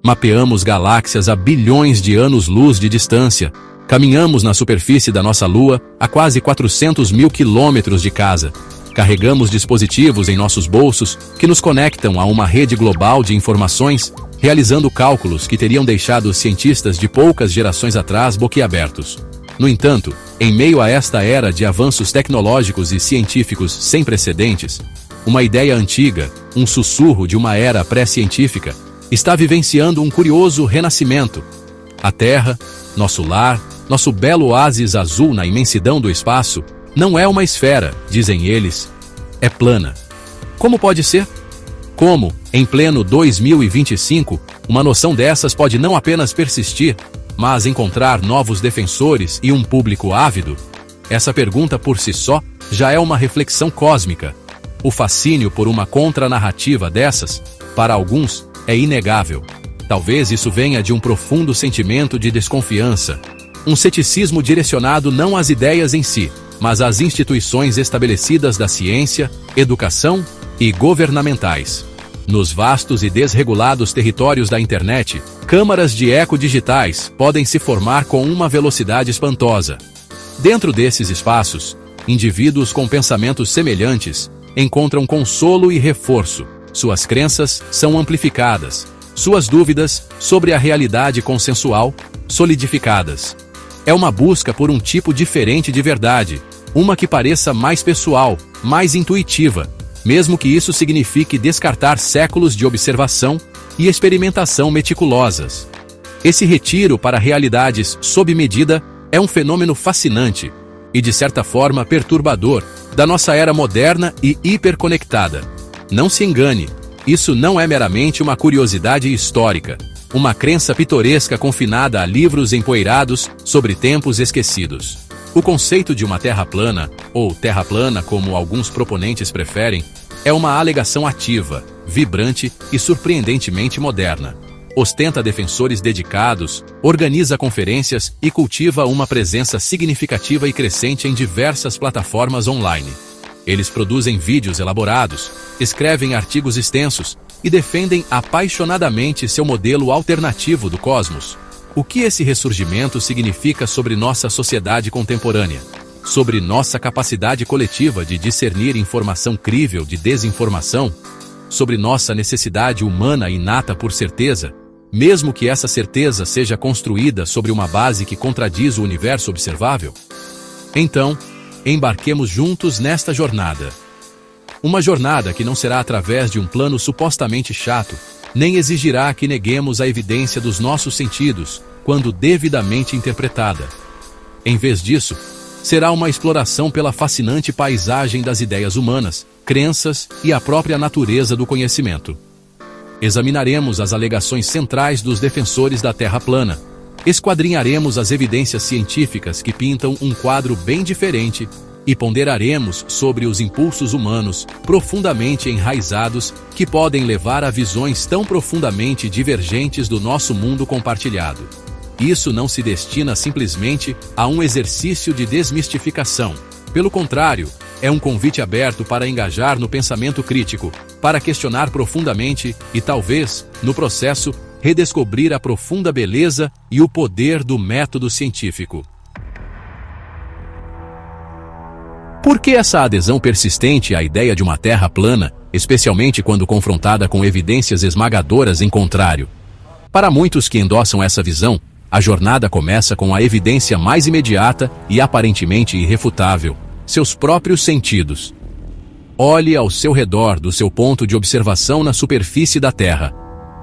Mapeamos galáxias a bilhões de anos-luz de distância. Caminhamos na superfície da nossa Lua a quase 400 mil quilômetros de casa. Carregamos dispositivos em nossos bolsos que nos conectam a uma rede global de informações, realizando cálculos que teriam deixado os cientistas de poucas gerações atrás boquiabertos. No entanto, em meio a esta era de avanços tecnológicos e científicos sem precedentes, uma ideia antiga, um sussurro de uma era pré-científica, está vivenciando um curioso renascimento. A Terra, nosso lar, nosso belo oásis azul na imensidão do espaço, não é uma esfera, dizem eles, é plana. Como pode ser? Como, em pleno 2025, uma noção dessas pode não apenas persistir, mas encontrar novos defensores e um público ávido? Essa pergunta por si só já é uma reflexão cósmica. O fascínio por uma contranarrativa dessas, para alguns, é inegável. Talvez isso venha de um profundo sentimento de desconfiança, um ceticismo direcionado não às ideias em si, mas às instituições estabelecidas da ciência, educação e governamentais. Nos vastos e desregulados territórios da internet, câmaras de eco digitais podem se formar com uma velocidade espantosa. Dentro desses espaços, indivíduos com pensamentos semelhantes encontram consolo e reforço. Suas crenças são amplificadas, suas dúvidas sobre a realidade consensual solidificadas. É uma busca por um tipo diferente de verdade, uma que pareça mais pessoal, mais intuitiva, mesmo que isso signifique descartar séculos de observação e experimentação meticulosas. Esse retiro para realidades sob medida é um fenômeno fascinante e, de certa forma, perturbador da nossa era moderna e hiperconectada. Não se engane, isso não é meramente uma curiosidade histórica, uma crença pitoresca confinada a livros empoeirados sobre tempos esquecidos. O conceito de uma Terra plana, ou Terra plana como alguns proponentes preferem, é uma alegação ativa, vibrante e surpreendentemente moderna. Ostenta defensores dedicados, organiza conferências e cultiva uma presença significativa e crescente em diversas plataformas online. Eles produzem vídeos elaborados, escrevem artigos extensos e defendem apaixonadamente seu modelo alternativo do cosmos. O que esse ressurgimento significa sobre nossa sociedade contemporânea? Sobre nossa capacidade coletiva de discernir informação crível de desinformação? Sobre nossa necessidade humana inata por certeza, mesmo que essa certeza seja construída sobre uma base que contradiz o universo observável? Então, embarquemos juntos nesta jornada. Uma jornada que não será através de um plano supostamente chato, nem exigirá que neguemos a evidência dos nossos sentidos, quando devidamente interpretada. Em vez disso, será uma exploração pela fascinante paisagem das ideias humanas, crenças e a própria natureza do conhecimento. Examinaremos as alegações centrais dos defensores da Terra plana. Esquadrinharemos as evidências científicas que pintam um quadro bem diferente e ponderaremos sobre os impulsos humanos profundamente enraizados que podem levar a visões tão profundamente divergentes do nosso mundo compartilhado. Isso não se destina simplesmente a um exercício de desmistificação. Pelo contrário, é um convite aberto para engajar no pensamento crítico, para questionar profundamente e, talvez, no processo, redescobrir a profunda beleza e o poder do método científico. Por que essa adesão persistente à ideia de uma Terra plana, especialmente quando confrontada com evidências esmagadoras em contrário? Para muitos que endossam essa visão, a jornada começa com a evidência mais imediata e aparentemente irrefutável: seus próprios sentidos. Olhe ao seu redor do seu ponto de observação na superfície da Terra.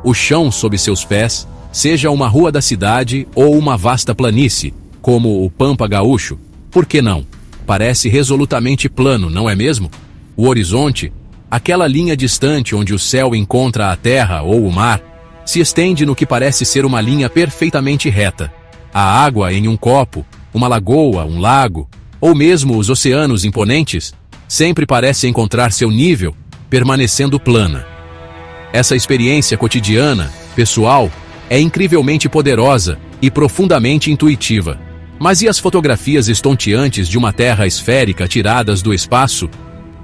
O chão sob seus pés, seja uma rua da cidade ou uma vasta planície, como o Pampa Gaúcho, por que não? Parece resolutamente plano, não é mesmo? O horizonte, aquela linha distante onde o céu encontra a terra ou o mar, se estende no que parece ser uma linha perfeitamente reta. A água em um copo, uma lagoa, um lago, ou mesmo os oceanos imponentes, sempre parece encontrar seu nível, permanecendo plana. Essa experiência cotidiana, pessoal, é incrivelmente poderosa e profundamente intuitiva. Mas e as fotografias estonteantes de uma Terra esférica tiradas do espaço?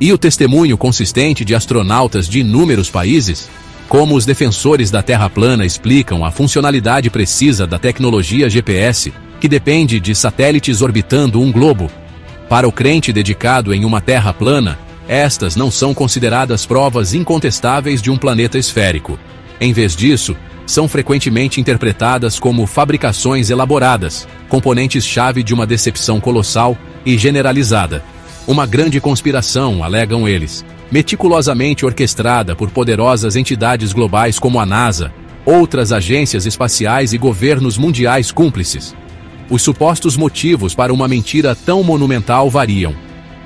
E o testemunho consistente de astronautas de inúmeros países? Como os defensores da Terra plana explicam a funcionalidade precisa da tecnologia GPS, que depende de satélites orbitando um globo? Para o crente dedicado em uma Terra plana, estas não são consideradas provas incontestáveis de um planeta esférico. Em vez disso, são frequentemente interpretadas como fabricações elaboradas, componentes-chave de uma decepção colossal e generalizada. Uma grande conspiração, alegam eles, meticulosamente orquestrada por poderosas entidades globais como a NASA, outras agências espaciais e governos mundiais cúmplices. Os supostos motivos para uma mentira tão monumental variam.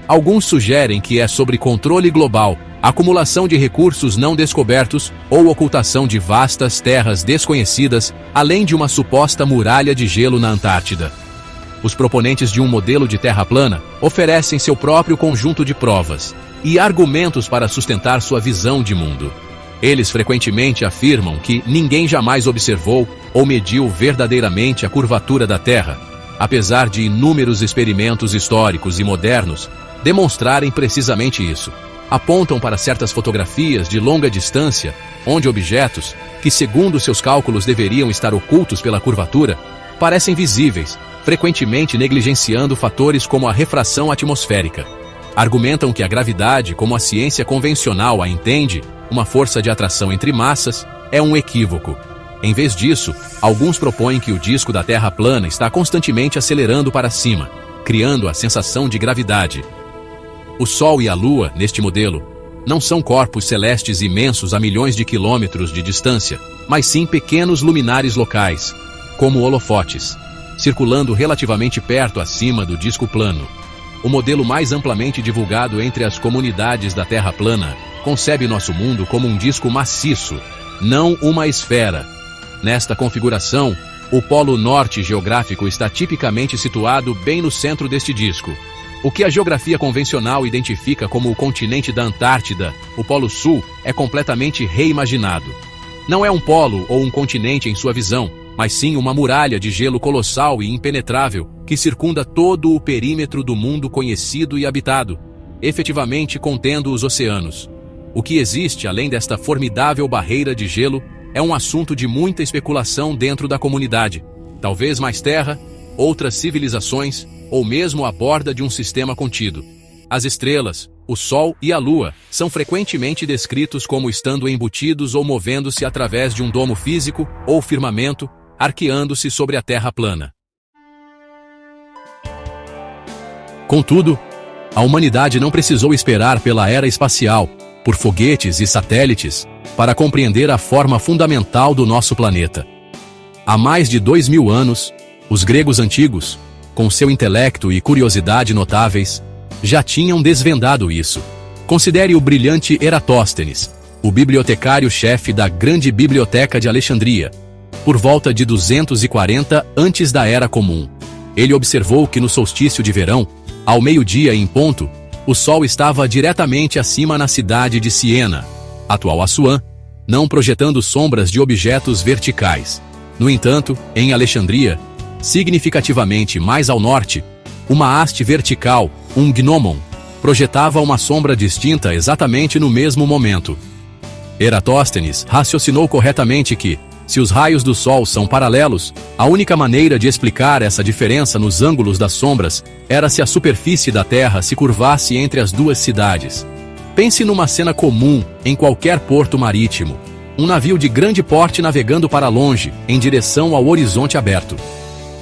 Alguns sugerem que é sobre controle global, acumulação de recursos não descobertos ou ocultação de vastas terras desconhecidas, além de uma suposta muralha de gelo na Antártida. Os proponentes de um modelo de terra plana oferecem seu próprio conjunto de provas e argumentos para sustentar sua visão de mundo. Eles frequentemente afirmam que ninguém jamais observou ou mediu verdadeiramente a curvatura da Terra, apesar de inúmeros experimentos históricos e modernos demonstrarem precisamente isso. Apontam para certas fotografias de longa distância, onde objetos, que segundo seus cálculos deveriam estar ocultos pela curvatura, parecem visíveis, frequentemente negligenciando fatores como a refração atmosférica. Argumentam que a gravidade, como a ciência convencional a entende, uma força de atração entre massas, é um equívoco. Em vez disso, alguns propõem que o disco da Terra plana está constantemente acelerando para cima, criando a sensação de gravidade. O Sol e a Lua, neste modelo, não são corpos celestes imensos a milhões de quilômetros de distância, mas sim pequenos luminares locais, como holofotes, circulando relativamente perto acima do disco plano. O modelo mais amplamente divulgado entre as comunidades da Terra plana concebe nosso mundo como um disco maciço, não uma esfera. Nesta configuração, o polo norte geográfico está tipicamente situado bem no centro deste disco. O que a geografia convencional identifica como o continente da Antártida, o Polo Sul, é completamente reimaginado. Não é um polo ou um continente em sua visão, mas sim uma muralha de gelo colossal e impenetrável que circunda todo o perímetro do mundo conhecido e habitado, efetivamente contendo os oceanos. O que existe além desta formidável barreira de gelo é um assunto de muita especulação dentro da comunidade. Talvez mais terra, outras civilizações, ou mesmo a borda de um sistema contido. As estrelas, o Sol e a Lua são frequentemente descritos como estando embutidos ou movendo-se através de um domo físico ou firmamento, arqueando-se sobre a Terra plana. Contudo, a humanidade não precisou esperar pela era espacial, por foguetes e satélites, para compreender a forma fundamental do nosso planeta. Há mais de 2000 anos, os gregos antigos, com seu intelecto e curiosidade notáveis, já tinham desvendado isso. Considere o brilhante Eratóstenes, o bibliotecário-chefe da Grande Biblioteca de Alexandria, por volta de 240 antes da Era Comum. Ele observou que no solstício de verão, ao meio-dia em ponto, o Sol estava diretamente acima na cidade de Siena, atual Assuã, não projetando sombras de objetos verticais. No entanto, em Alexandria, significativamente mais ao norte, uma haste vertical, um gnomon, projetava uma sombra distinta exatamente no mesmo momento. Eratóstenes raciocinou corretamente que, se os raios do Sol são paralelos, a única maneira de explicar essa diferença nos ângulos das sombras era se a superfície da Terra se curvasse entre as duas cidades. Pense numa cena comum em qualquer porto marítimo. Um navio de grande porte navegando para longe, em direção ao horizonte aberto.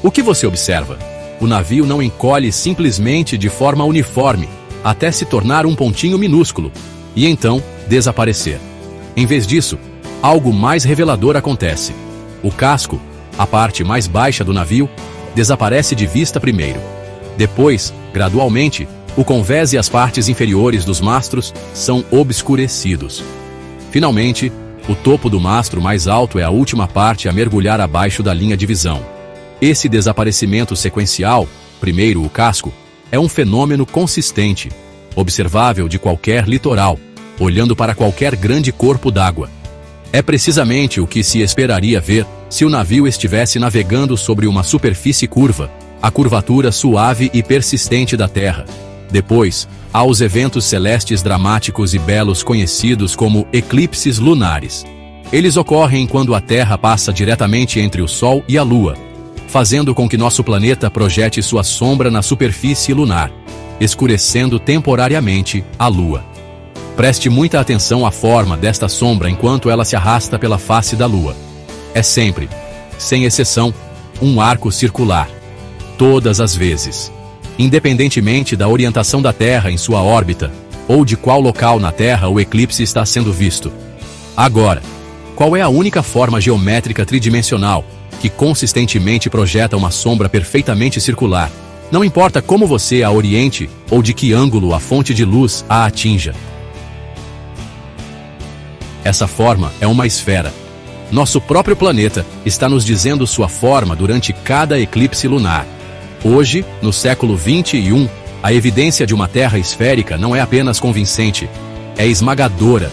O que você observa? O navio não encolhe simplesmente de forma uniforme, até se tornar um pontinho minúsculo, e então desaparecer. Em vez disso, algo mais revelador acontece. O casco, a parte mais baixa do navio, desaparece de vista primeiro. Depois, gradualmente, o convés e as partes inferiores dos mastros são obscurecidos. Finalmente, o topo do mastro mais alto é a última parte a mergulhar abaixo da linha de visão. Esse desaparecimento sequencial, primeiro o casco, é um fenômeno consistente, observável de qualquer litoral, olhando para qualquer grande corpo d'água. É precisamente o que se esperaria ver se o navio estivesse navegando sobre uma superfície curva, a curvatura suave e persistente da Terra. Depois, há os eventos celestes dramáticos e belos conhecidos como eclipses lunares. Eles ocorrem quando a Terra passa diretamente entre o Sol e a Lua, fazendo com que nosso planeta projete sua sombra na superfície lunar, escurecendo temporariamente a Lua. Preste muita atenção à forma desta sombra enquanto ela se arrasta pela face da Lua. É sempre, sem exceção, um arco circular. Todas as vezes. Independentemente da orientação da Terra em sua órbita, ou de qual local na Terra o eclipse está sendo visto. Agora, qual é a única forma geométrica tridimensional que consistentemente projeta uma sombra perfeitamente circular? Não importa como você a oriente ou de que ângulo a fonte de luz a atinja. Essa forma é uma esfera. Nosso próprio planeta está nos dizendo sua forma durante cada eclipse lunar. Hoje, no século XXI, a evidência de uma Terra esférica não é apenas convincente, é esmagadora,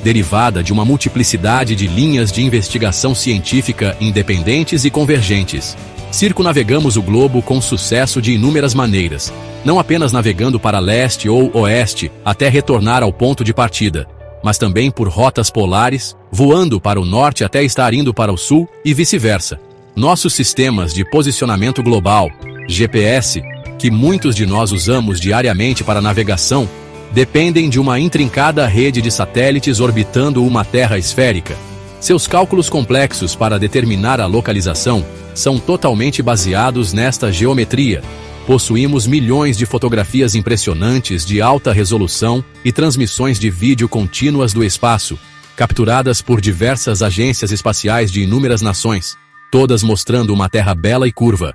derivada de uma multiplicidade de linhas de investigação científica independentes e convergentes. Circunnavegamos o globo com sucesso de inúmeras maneiras, não apenas navegando para leste ou oeste até retornar ao ponto de partida, mas também por rotas polares, voando para o norte até estar indo para o sul e vice-versa. Nossos sistemas de posicionamento global, GPS, que muitos de nós usamos diariamente para navegação, dependem de uma intrincada rede de satélites orbitando uma Terra esférica. Seus cálculos complexos para determinar a localização são totalmente baseados nesta geometria. Possuímos milhões de fotografias impressionantes de alta resolução e transmissões de vídeo contínuas do espaço, capturadas por diversas agências espaciais de inúmeras nações, todas mostrando uma Terra bela e curva.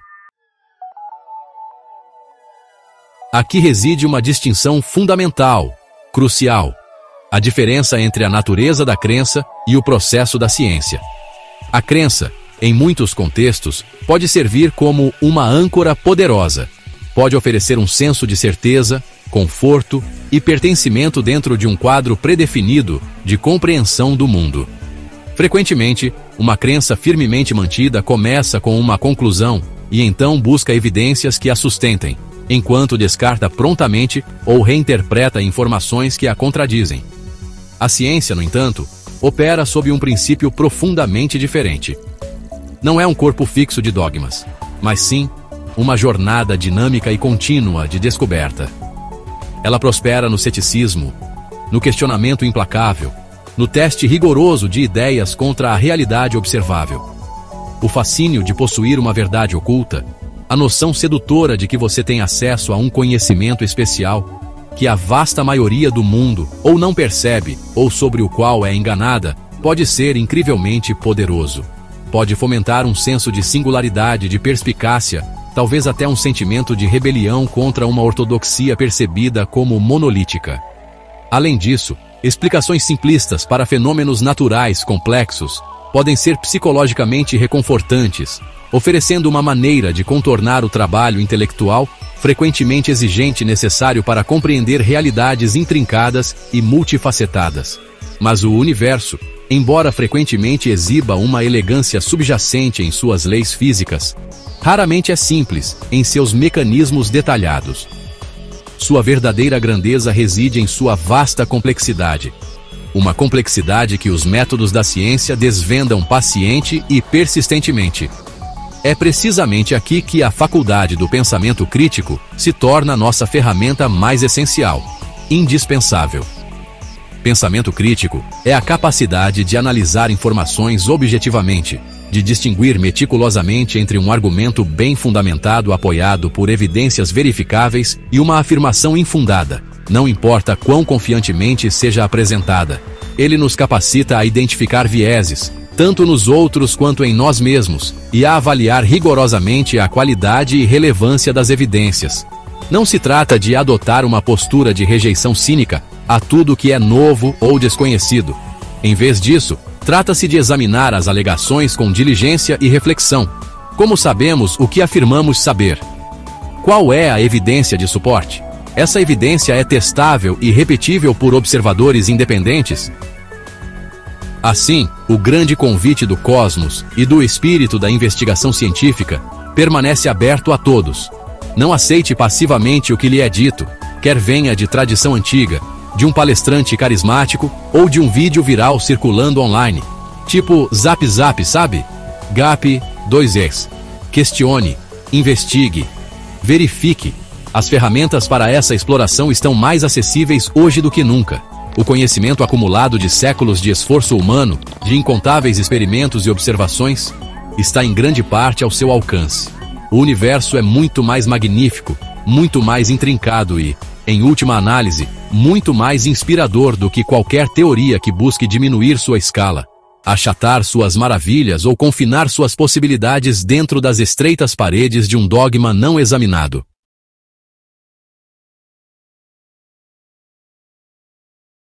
Aqui reside uma distinção fundamental, crucial: a diferença entre a natureza da crença e o processo da ciência. A crença, em muitos contextos, pode servir como uma âncora poderosa. Pode oferecer um senso de certeza, conforto e pertencimento dentro de um quadro predefinido de compreensão do mundo. Frequentemente, uma crença firmemente mantida começa com uma conclusão e então busca evidências que a sustentem, enquanto descarta prontamente ou reinterpreta informações que a contradizem. A ciência, no entanto, opera sob um princípio profundamente diferente. Não é um corpo fixo de dogmas, mas sim uma jornada dinâmica e contínua de descoberta. Ela prospera no ceticismo, no questionamento implacável, no teste rigoroso de ideias contra a realidade observável. O fascínio de possuir uma verdade oculta, a noção sedutora de que você tem acesso a um conhecimento especial, que a vasta maioria do mundo ou não percebe ou sobre o qual é enganada, pode ser incrivelmente poderoso. Pode fomentar um senso de singularidade, de perspicácia, talvez até um sentimento de rebelião contra uma ortodoxia percebida como monolítica. Além disso, explicações simplistas para fenômenos naturais complexos podem ser psicologicamente reconfortantes, oferecendo uma maneira de contornar o trabalho intelectual frequentemente exigente necessário para compreender realidades intrincadas e multifacetadas. Mas o universo, embora frequentemente exiba uma elegância subjacente em suas leis físicas, raramente é simples em seus mecanismos detalhados. Sua verdadeira grandeza reside em sua vasta complexidade. Uma complexidade que os métodos da ciência desvendam paciente e persistentemente. É precisamente aqui que a faculdade do pensamento crítico se torna nossa ferramenta mais essencial, indispensável. Pensamento crítico é a capacidade de analisar informações objetivamente, de distinguir meticulosamente entre um argumento bem fundamentado apoiado por evidências verificáveis e uma afirmação infundada, não importa quão confiantemente seja apresentada. Ele nos capacita a identificar vieses, tanto nos outros quanto em nós mesmos, e a avaliar rigorosamente a qualidade e relevância das evidências. Não se trata de adotar uma postura de rejeição cínica a tudo que é novo ou desconhecido. Em vez disso, trata-se de examinar as alegações com diligência e reflexão. Como sabemos o que afirmamos saber? Qual é a evidência de suporte? Essa evidência é testável e repetível por observadores independentes? Assim, o grande convite do cosmos e do espírito da investigação científica permanece aberto a todos. Não aceite passivamente o que lhe é dito, quer venha de tradição antiga, de um palestrante carismático ou de um vídeo viral circulando online. Tipo Zap Zap, sabe? Gap, 2Es. Questione, investigue, verifique. As ferramentas para essa exploração estão mais acessíveis hoje do que nunca. O conhecimento acumulado de séculos de esforço humano, de incontáveis experimentos e observações, está em grande parte ao seu alcance. O universo é muito mais magnífico, muito mais intrincado e, em última análise, muito mais inspirador do que qualquer teoria que busque diminuir sua escala, achatar suas maravilhas ou confinar suas possibilidades dentro das estreitas paredes de um dogma não examinado.